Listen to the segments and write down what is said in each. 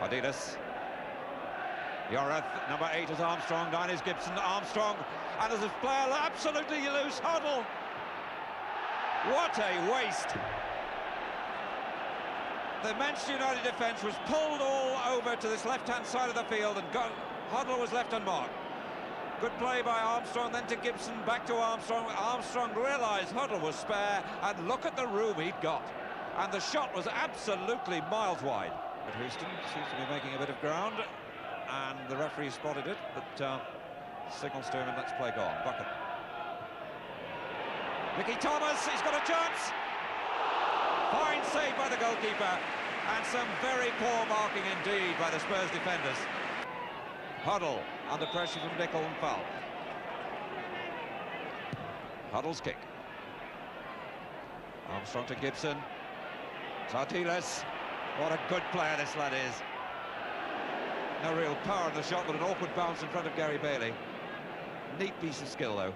Ardiles. Yorath, number 8 is Armstrong, 9 is Gibson, Armstrong, and there's a player absolutely loose, Hoddle. What a waste. The Manchester United defence was pulled all over to this left-hand side of the field, and Hoddle was left unmarked. Good play by Armstrong, then to Gibson, back to Armstrong. Armstrong realised Hoddle was spare, and look at the room he'd got. And the shot was absolutely miles wide. But Houston seems to be making a bit of ground, and the referee spotted it, but signals to him, and let's play go on. Bucket. Mickey Thomas, he's got a chance. Fine save by the goalkeeper, and some very poor marking indeed by the Spurs defenders. Hoddle under pressure from Nickel and foul. Hoddle's kick. Armstrong to Gibson. Ardiles. What a good player this lad is. No real power in the shot, but an awkward bounce in front of Gary Bailey. Neat piece of skill, though.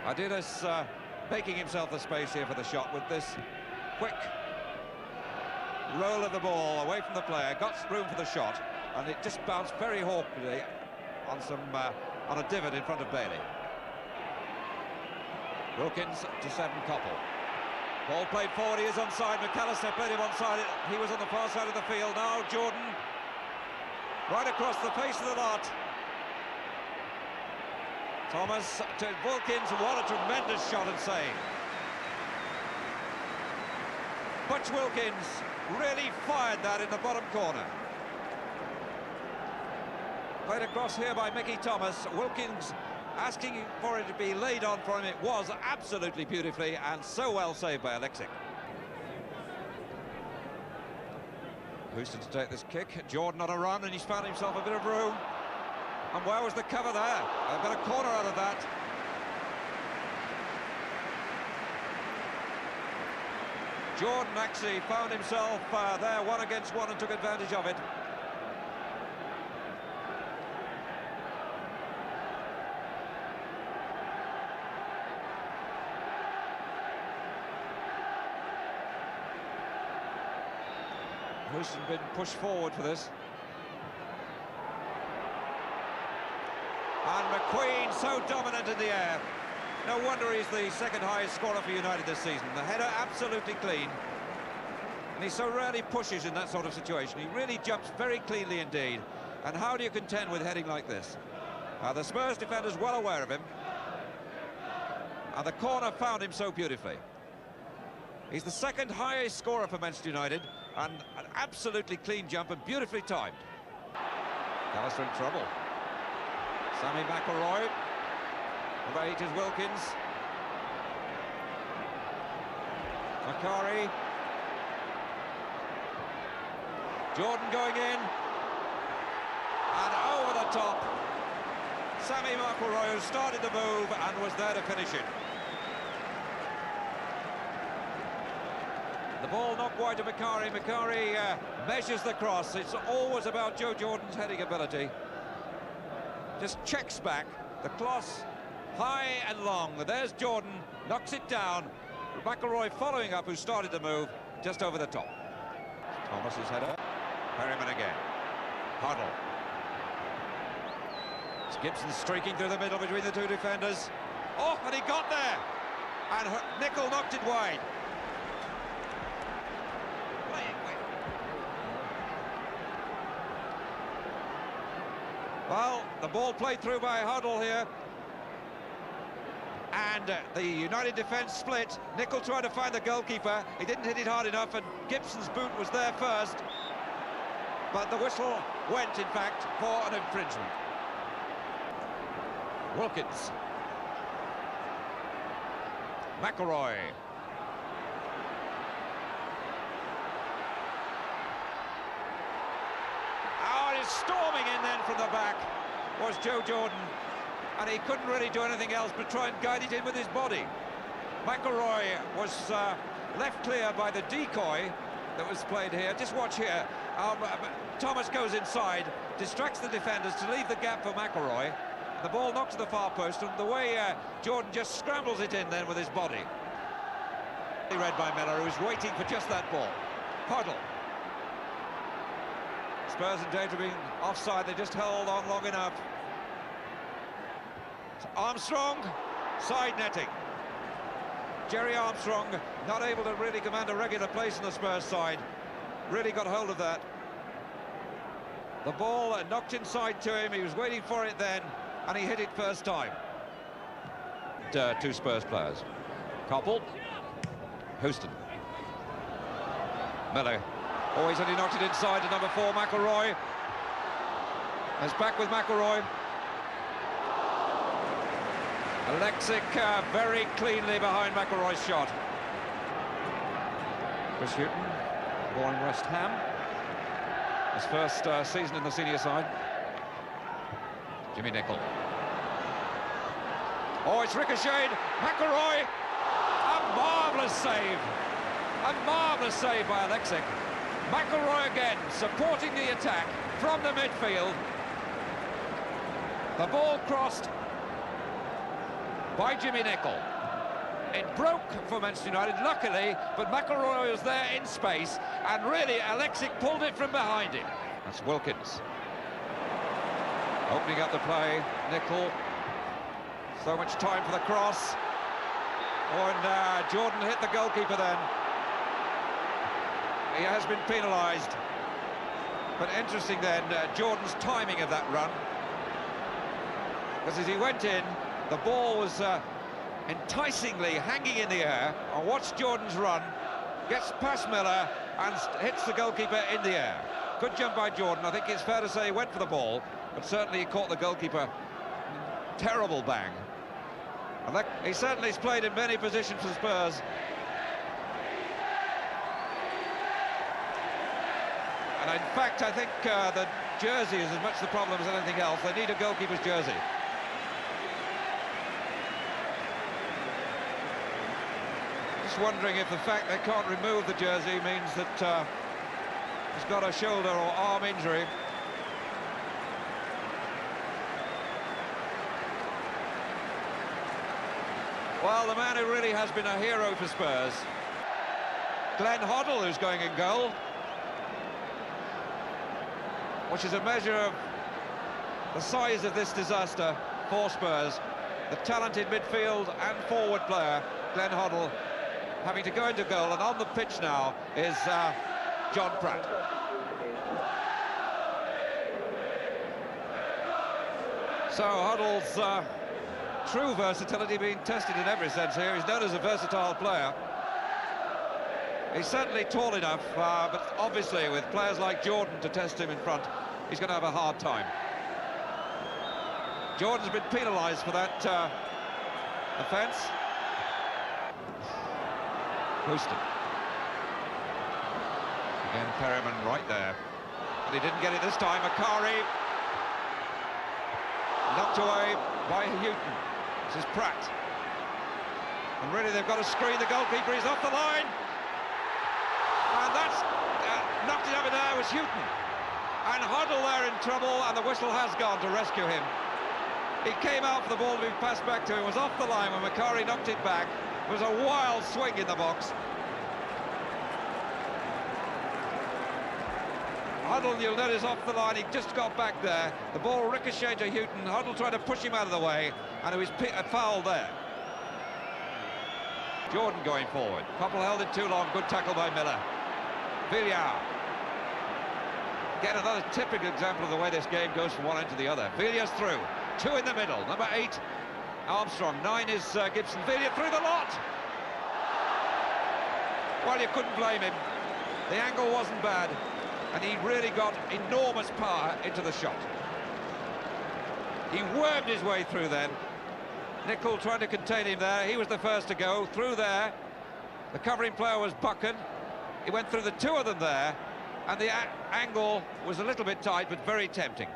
Ardiles making himself the space here for the shot with this quick roll of the ball away from the player, got room for the shot, and it just bounced very awkwardly on a divot in front of Bailey. Wilkins to 7 Koppel. Ball played forward, he is onside. McAllister played him onside. He was on the far side of the field. Now Jordan, right across the face of the lot. Thomas to Wilkins, what a tremendous shot and save. Butch Wilkins really fired that in the bottom corner. Played across here by Mickey Thomas. Wilkins asking for it to be laid on for him. It was absolutely beautifully, and so well saved by Alexic. Houston to take this kick. Jordan on a run, and he's found himself a bit of room. And where was the cover there? I've got a corner out of that. Jordan actually found himself there 1 against 1 and took advantage of it. Houston been pushed forward for this. And McQueen so dominant in the air. No wonder he's the second highest scorer for United this season. The header absolutely clean. And he so rarely pushes in that sort of situation. He really jumps very cleanly indeed. And how do you contend with heading like this? The Spurs defender's well aware of him. And the corner found him so beautifully. He's the second highest scorer for Manchester United, and an absolutely clean jump and beautifully timed. McAllister in trouble. Sammy McElroy. Number 8 is Wilkins. Makari. Jordan going in. And over the top. Sammy McElroy, who started the move and was there to finish it. The ball not wide to Makari. Makari measures the cross. It's always about Joe Jordan's heading ability. Just checks back. The cross high and long. There's Jordan, knocks it down. McElroy following up, who started the move, just over the top. Thomas's header. Perryman again. Hoddle. It's Gibson streaking through the middle between the two defenders. Oh, and he got there. And Nickel knocked it wide. Well, the ball played through by Hoddle here. And the United defence split. Nickel tried to find the goalkeeper. He didn't hit it hard enough, and Gibson's boot was there first. But the whistle went, in fact, for an infringement. Wilkins. McElroy. Storming in then from the back was Joe Jordan, and he couldn't really do anything else but try and guide it in with his body. McElroy was left clear by the decoy that was played here. Just watch here. Thomas goes inside, distracts the defenders to leave the gap for McElroy. The ball knocked to the far post, and the way Jordan just scrambles it in then with his body. Read by Miller, who's waiting for just that ball. Hoddle. Spurs in danger of being offside, they just held on long enough. Armstrong, side netting. Jerry Armstrong not able to really command a regular place in the Spurs side. Really got hold of that. The ball knocked inside to him, he was waiting for it then, and he hit it first time. Two Spurs players. Koppel. Houston. Miller. Oh, he's only knocked it inside to number 4, McElroy. It's back with McElroy. Alexic very cleanly behind McElroy's shot. Chris Hughton, born in West Ham. His first season in the senior side. Jimmy Nicholl. Oh, it's ricocheted. McElroy. A marvellous save. A marvellous save by Alexic. McElroy again supporting the attack from the midfield. The ball crossed by Jimmy Nicholl. It broke for Manchester United, luckily, but McElroy was there in space, and really Alexic pulled it from behind him. That's Wilkins. Opening up the play, Nicholl. So much time for the cross. Oh, and Jordan hit the goalkeeper then. He has been penalised. But interesting then, Jordan's timing of that run. Because as he went in, the ball was enticingly hanging in the air. I watched Jordan's run, gets past Miller and hits the goalkeeper in the air. Good jump by Jordan. I think it's fair to say he went for the ball, but certainly he caught the goalkeeper. Terrible bang. And he certainly has played in many positions for Spurs. And in fact, I think the jersey is as much the problem as anything else. They need a goalkeeper's jersey. Just wondering if the fact they can't remove the jersey means that he's got a shoulder or arm injury. Well, the man who really has been a hero for Spurs, Glenn Hoddle, who's going in goal, which is a measure of the size of this disaster for Spurs. The talented midfield and forward player, Glenn Hoddle, having to go into goal, and on the pitch now is John Pratt. So Hoddle's true versatility being tested in every sense here. He's known as a versatile player. He's certainly tall enough, but obviously with players like Jordan to test him in front, he's going to have a hard time. Jordan's been penalised for that offence. Houston. Again, Perryman right there. But he didn't get it this time. Akari knocked away by Hughton. This is Pratt. And really they've got to screen the goalkeeper. He's off the line. And that's knocked it up in there was Hughton. And Hoddle there in trouble, and the whistle has gone to rescue him. He came out for the ball to be passed back to him, was off the line when Makari knocked it back. It was a wild swing in the box. Hoddle, you'll notice, off the line, he just got back there. The ball ricocheted to Hughton. Hoddle tried to push him out of the way, and it was a foul there. Jordan going forward. Koppel held it too long. Good tackle by Miller. Villar. Again, another typical example of the way this game goes from one end to the other. Villar's through. 2 in the middle. Number 8, Armstrong. 9 is Gibson. Villar through the lot. Well, you couldn't blame him. The angle wasn't bad, and he really got enormous power into the shot. He wormed his way through then. Nicholl trying to contain him there. He was the first to go through there. The covering player was Buchan. He went through the 2 of them there, and the angle was a little bit tight, but very tempting.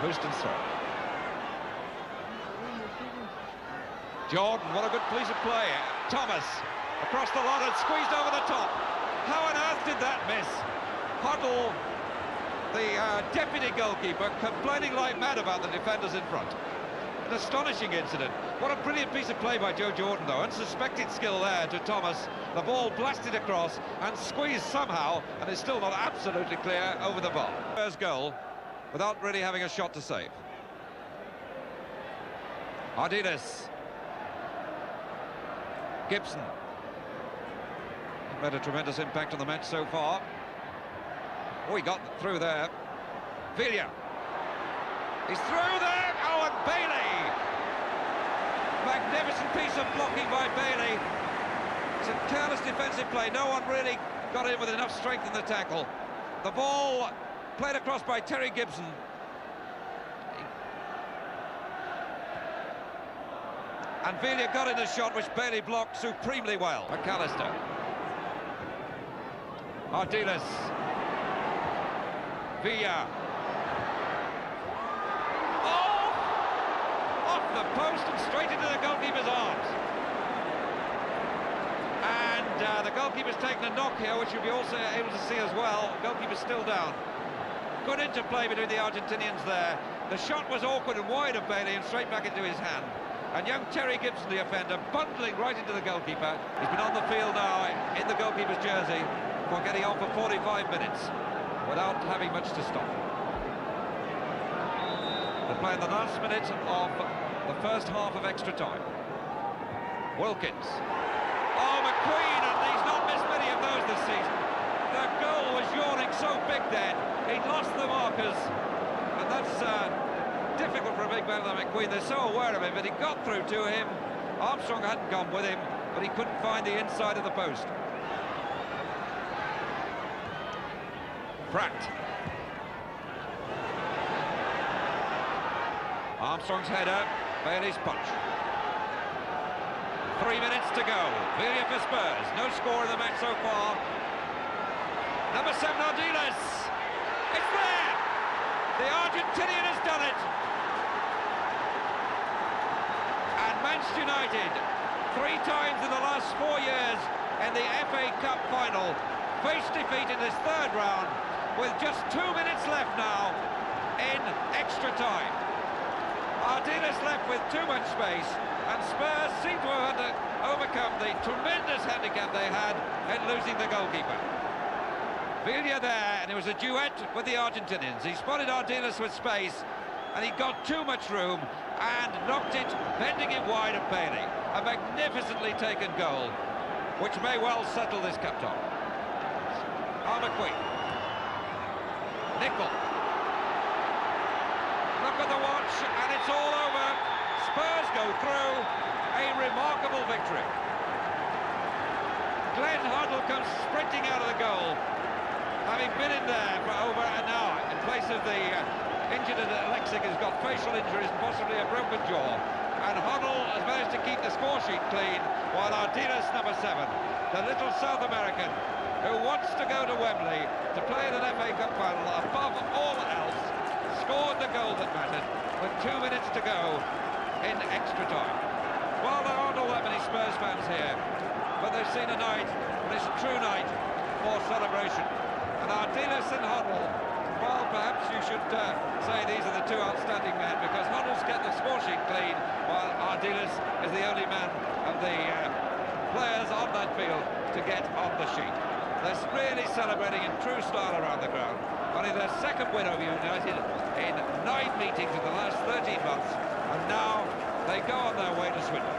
Houston's throw. Jordan, what a good piece of play. Thomas across the lot and squeezed over the top. How on earth did that miss? Hoddle, the deputy goalkeeper, complaining like mad about the defenders in front. An astonishing incident. What a brilliant piece of play by Joe Jordan, though. Unsuspected skill there to Thomas. The ball blasted across and squeezed somehow, and it's still not absolutely clear over the bar. First goal, without really having a shot to save. Ardiles. Gibson. Made a tremendous impact on the match so far. Oh, he got through there. Villa. He's through there. Oh, and Bailey. Magnificent piece of blocking by Bailey. It's a careless defensive play. No one really got in with enough strength in the tackle. The ball played across by Terry Gibson. And Villa got in the shot, which Bailey blocked supremely well. McAllister. Ardiles. Villa. Oh! Off the post and straight into the goalkeeper's arms. And the goalkeeper's taken a knock here, which you'll be also able to see as well. Goalkeeper's still down. Good interplay between the Argentinians there. The shot was awkward and wide of Bailey and straight back into his hand. And young Terry Gibson, the offender, bundling right into the goalkeeper. He's been on the field now in the goalkeeper's jersey for getting on for 45 minutes without having much to stop. They're playing the last minute of the first half of extra time. Wilkins. Oh, McQueen, and he's not missed many of those this season. The goal was yawning so big then. He'd lost the markers, and that's difficult for a big man like McQueen. They're so aware of him, but he got through to him. Armstrong hadn't gone with him, but he couldn't find the inside of the post. Pratt. Armstrong's header, Bailey's punch. 3 minutes to go. Villa for Spurs. No score in the match so far. Number 7, Ardiles. It's there! The Argentinian has done it. And Manchester United, 3 times in the last 4 years in the FA Cup final, face defeat in this third round with just 2 minutes left now in extra time. Ardiles left with too much space, and Spurs seem to have had to overcome the tremendous handicap they had in losing the goalkeeper. Villa there, and it was a duet with the Argentinians. He spotted Ardiles with space, and he got too much room and knocked it, bending it wide of Bailey. A magnificently taken goal, which may well settle this cup tie. McQueen. Nickel. Look at the watch, and it's all over. Spurs go through. A remarkable victory. Glenn Hoddle comes sprinting out of the goal, having been in there for over an hour in place of the injured Alexic, who's got facial injuries and possibly a broken jaw. And Hoddle has managed to keep the score sheet clean, while Ardiles, number 7, the little South American, who wants to go to Wembley to play in an FA Cup final above all else, scored the goal that mattered with 2 minutes to go in extra time. Well, there aren't all that many Spurs fans here, but they've seen a night, and it's a true night for celebration. And Ardiles and Hoddle, well, perhaps you should say these are the 2 outstanding men, because Hoddle's get the score sheet clean, while Ardiles is the only man of the players on that field to get on the sheet. They're really celebrating in true style around the ground. Only their 2nd win over United in 9 meetings in the last 13 months, and now they go on their way to Swindon.